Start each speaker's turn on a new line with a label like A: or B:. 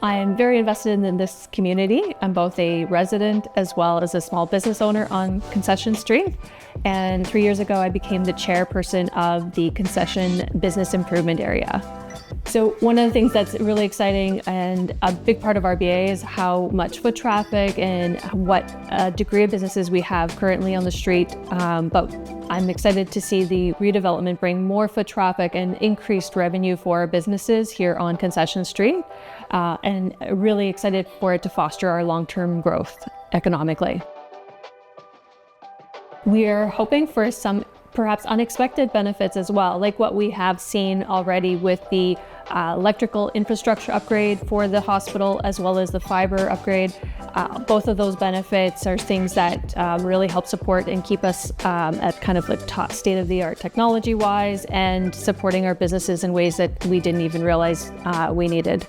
A: I am very invested in this community. I'm both a resident as well as a small business owner on Concession Street. And 3 years ago, I became the chairperson of the Concession Business Improvement Area. So one of the things that's really exciting and a big part of RBA is how much foot traffic and what degree of businesses we have currently on the street. But I'm excited to see the redevelopment bring more foot traffic and increased revenue for our businesses here on Concession Street. And really excited for it to foster our long-term growth economically. We are hoping for some perhaps unexpected benefits as well, like what we have seen already with the electrical infrastructure upgrade for the hospital, as well as the fiber upgrade. Both of those benefits are things that really help support and keep us at kind of like top state-of-the-art technology-wise and supporting our businesses in ways that we didn't even realize we needed.